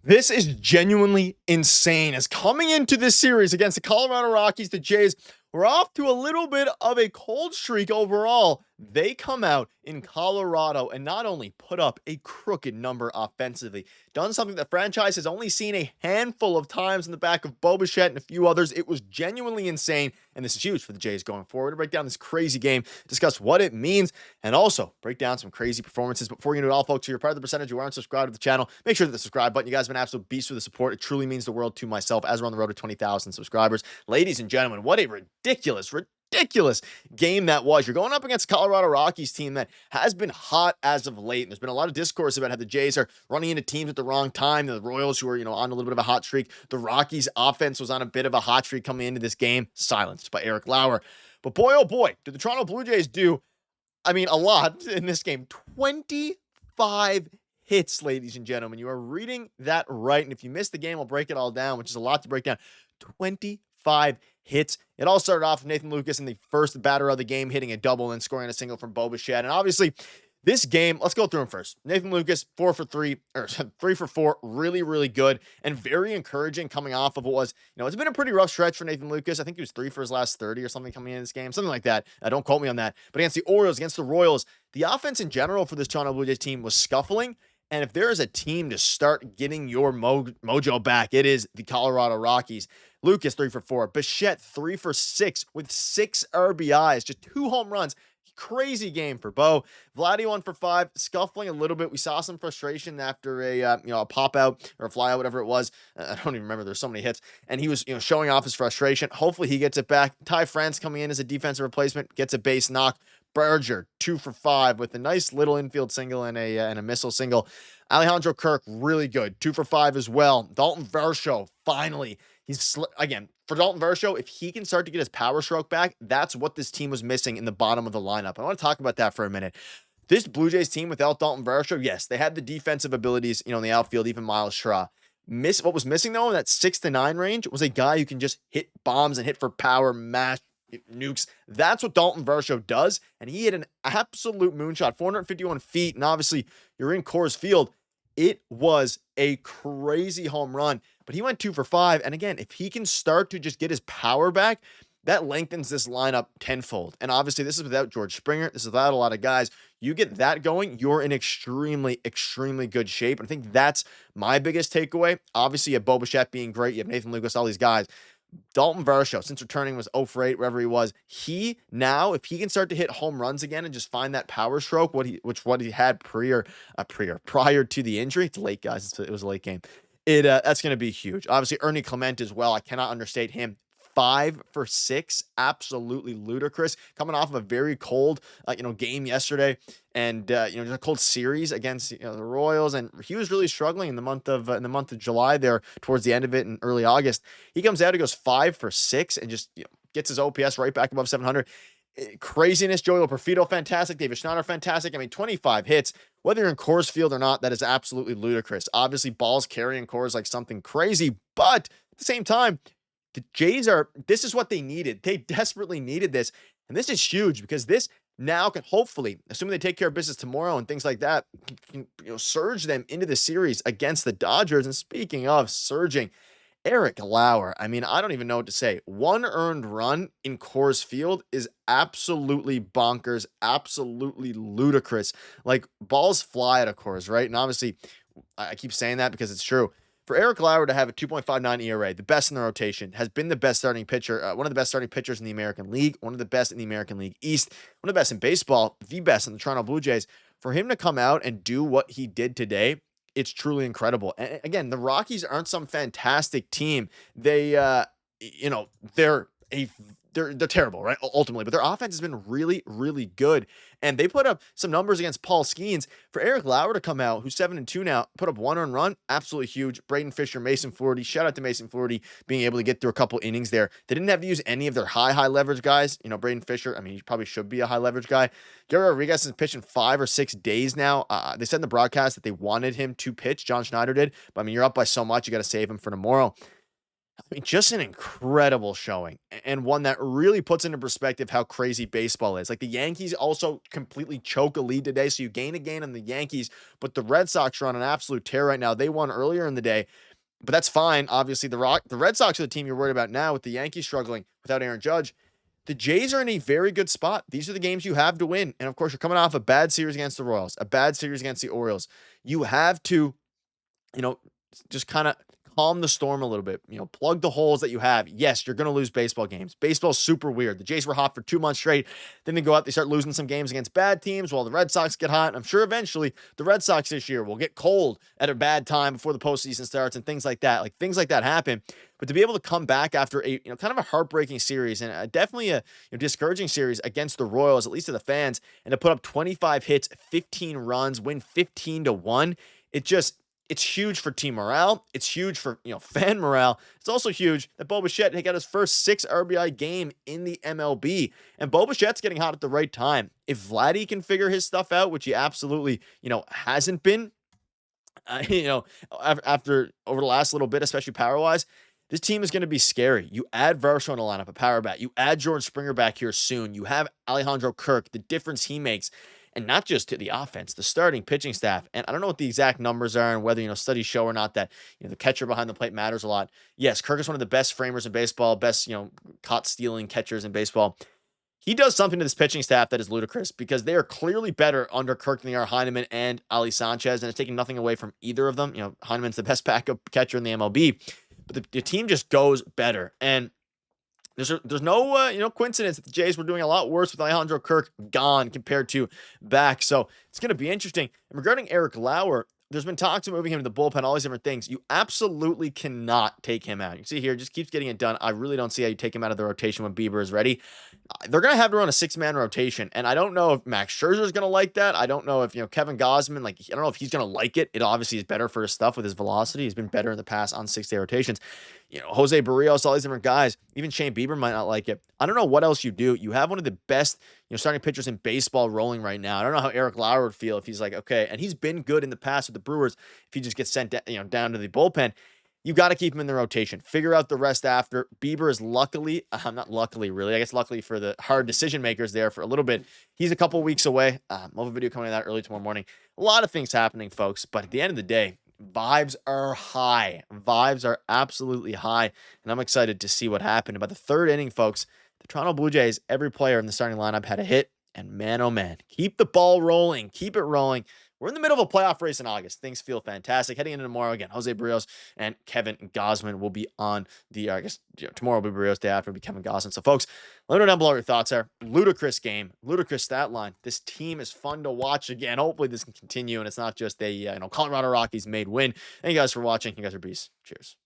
This is genuinely insane. As coming into this series against the Colorado Rockies, the Jays were off to a little bit of a cold streak overall. They come out in Colorado and not only put up a crooked number offensively, done something the franchise has only seen a handful of times in the back of Bichette and a few others. It was genuinely insane, and this is huge for the Jays going forward. To break down this crazy game, discuss what it means, and also break down some crazy performances. Before you do it all, folks, if you're part of the percentage who aren't subscribed to the channel, make sure that the subscribe button. You guys have been absolute beasts for the support. It truly means the world to myself as we're on the road to 20,000 subscribers. Ladies and gentlemen, what a ridiculous game that was. You're going up against Colorado Rockies team that has been hot as of late. And there's been a lot of discourse about how the Jays are running into teams at the wrong time. The Royals, who are, on a little bit of a hot streak. The Rockies offense was on a bit of a hot streak coming into this game, silenced by Eric Lauer. But boy, oh boy, did the Toronto Blue Jays do, a lot in this game. 25 hits, ladies and gentlemen. You are reading that right. And if you missed the game, I'll break it all down, which is a lot to break down. 25 hits. It all started off with Nathan Lukes in the first batter of the game, hitting a double and scoring a single from Bichette. And obviously, this game, let's go through him first. Nathan Lukes, 4 for 3, or 3 for 4, really good and very encouraging coming off of what was, it's been a pretty rough stretch for Nathan Lukes. I think he was 3 for his last 30 or something coming in this game, something like that. Don't quote me on that. But against the Orioles, against the Royals, the offense in general for this Toronto Blue Jays team was scuffling. And if there is a team to start getting your mojo back, it is the Colorado Rockies. Lukes, 3 for 4. Bichette, 3 for 6 with 6 RBIs, just 2 home runs. Crazy game for Bo. Vladdy, 1 for 5, scuffling a little bit. We saw some frustration after a pop out or a fly out, whatever it was. I don't even remember. There's so many hits, and he was showing off his frustration. Hopefully he gets it back. Ty France coming in as a defensive replacement, gets a base knock. Berger, 2 for 5 with a nice little infield single and a missile single. Alejandro Kirk, really good, 2 for 5 as well. Dalton Varsho, finally. Again, for Dalton Varsho, if he can start to get his power stroke back, that's what this team was missing in the bottom of the lineup. I want to talk about that for a minute. This Blue Jays team without Dalton Varsho, yes, they had the defensive abilities, in the outfield, even Miles Straw. What was missing, though, in that 6 to 9 range was a guy who can just hit bombs and hit for power, mash, nukes. That's what Dalton Varsho does, and he hit an absolute moonshot, 451 feet, and obviously, you're in Coors Field. It was a crazy home run, but he went 2 for 5. And again, if he can start to just get his power back, that lengthens this lineup tenfold. And obviously, this is without George Springer. This is without a lot of guys. You get that going, you're in extremely good shape. And I think that's my biggest takeaway. Obviously, you have Bichette being great. You have Nathan Lukes, all these guys. Dalton Varsho, since returning, was 0 for 8, wherever he was. He now, if he can start to hit home runs again and just find that power stroke, what he had prior to the injury. It's late, guys. It was a late game. That's going to be huge. Obviously, Ernie Clement as well. I cannot understate him. 5 for 6, absolutely ludicrous. Coming off of a very cold, game yesterday, and just a cold series against the Royals, and he was really struggling in the month of July there, towards the end of it in early August. He comes out, he goes 5 for 6, and just gets his OPS right back above 700. Craziness. Joey Perfito, fantastic. David Schneider, fantastic. 25 hits. Whether you're in Coors Field or not, that is absolutely ludicrous. Obviously, balls carrying Coors like something crazy, but at the same time, the Jays this is what they needed. They desperately needed this. And this is huge because this now can hopefully, assuming they take care of business tomorrow and things like that, can, surge them into the series against the Dodgers. And speaking of surging, Eric Lauer, I don't even know what to say. 1 earned run in Coors Field is absolutely bonkers, absolutely ludicrous. Like, balls fly out of Coors, right? And obviously, I keep saying that because it's true. For Eric Lauer to have a 2.59 ERA, the best in the rotation, has been the best starting pitcher, one of the best starting pitchers in the American League, one of the best in the American League East, one of the best in baseball, the best in the Toronto Blue Jays. For him to come out and do what he did today, it's truly incredible. And again, the Rockies aren't some fantastic team. They, they're terrible, right? Ultimately, but their offense has been really good. And they put up some numbers against Paul Skeens. For Eric Lauer to come out, who's 7-2 now, put up 1 earned run, absolutely huge. Braden Fisher, Mason Flaherty, shout out to Mason Flaherty being able to get through a couple innings there. They didn't have to use any of their high leverage guys. Braden Fisher, he probably should be a high leverage guy. Gary Rodriguez has pitched in 5 or 6 days now. They said in the broadcast that they wanted him to pitch. John Schneider did, but you're up by so much, you got to save him for tomorrow. I mean, just an incredible showing and one that really puts into perspective how crazy baseball is. Like the Yankees also completely choke a lead today. So you gain a gain on the Yankees, but the Red Sox are on an absolute tear right now. They won earlier in the day, but that's fine. Obviously, the Red Sox are the team you're worried about now with the Yankees struggling without Aaron Judge. The Jays are in a very good spot. These are the games you have to win. And of course, you're coming off a bad series against the Royals, a bad series against the Orioles. You have to, you know, just kind of calm the storm a little bit, plug the holes that you have. Yes, you're going to lose baseball games. Baseball's super weird. The Jays were hot for 2 months straight. Then they go out, they start losing some games against bad teams while the Red Sox get hot. And I'm sure eventually the Red Sox this year will get cold at a bad time before the postseason starts and things like that. Like things like that happen. But to be able to come back after a, kind of a heartbreaking series and definitely a discouraging series against the Royals, at least to the fans, and to put up 25 hits, 15 runs, win 15-1, it's huge for team morale. It's huge for, fan morale. It's also huge that Bichette got his first 6 RBI game in the MLB. And Bichette's getting hot at the right time. If Vladdy can figure his stuff out, which he absolutely, hasn't been, after over the last little bit, especially power-wise, this team is going to be scary. You add Varsho in the lineup, a power bat. You add George Springer back here soon. You have Alejandro Kirk, the difference he makes. And not just to the offense, the starting pitching staff. And I don't know what the exact numbers are and whether, studies show or not that, the catcher behind the plate matters a lot. Yes, Kirk is one of the best framers in baseball, best, caught stealing catchers in baseball. He does something to this pitching staff that is ludicrous because they are clearly better under Kirk than they are Heineman and Ali Sanchez, and it's taking nothing away from either of them. Heineman's the best backup catcher in the MLB, but the team just goes better. And there's no coincidence that the Jays were doing a lot worse with Alejandro Kirk gone compared to back. So it's going to be interesting. And regarding Eric Lauer, there's been talks of moving him to the bullpen, all these different things. You absolutely cannot take him out. You can see here, just keeps getting it done. I really don't see how you take him out of the rotation when Bieber is ready. They're going to have to run a 6-man rotation. And I don't know if Max Scherzer is going to like that. I don't know if, Kevin Gausman, I don't know if he's going to like it. It obviously is better for his stuff with his velocity. He's been better in the past on 6-day rotations. José Berríos, all these different guys. Even Shane Bieber might not like it. I don't know what else you do. You have one of the best, starting pitchers in baseball rolling right now. I don't know how Eric Lauer would feel if he's like, okay, and he's been good in the past with the Brewers. If he just gets sent, down to the bullpen, you got to keep him in the rotation. Figure out the rest after. Bieber is luckily, not luckily really, I guess luckily for the hard decision makers there for a little bit. He's a couple weeks away. We'll have a video coming out early tomorrow morning. A lot of things happening, folks, but at the end of the day, vibes are high. Vibes are absolutely high, and I'm excited to see what happened. About the 3rd inning, folks, the Toronto Blue Jays, every player in the starting lineup had a hit, and man, oh man, keep the ball rolling. Keep it rolling. We're in the middle of a playoff race in August. Things feel fantastic. Heading into tomorrow, again, José Berríos and Kevin Gausman will be on the, I guess, tomorrow will be Berríos, day after will be Kevin Gausman. So, folks, let me know down below what your thoughts are. Ludicrous game, ludicrous stat line. This team is fun to watch again. Hopefully, this can continue, and it's not just a, Colorado Rockies made win. Thank you guys for watching. You guys are beasts. Cheers.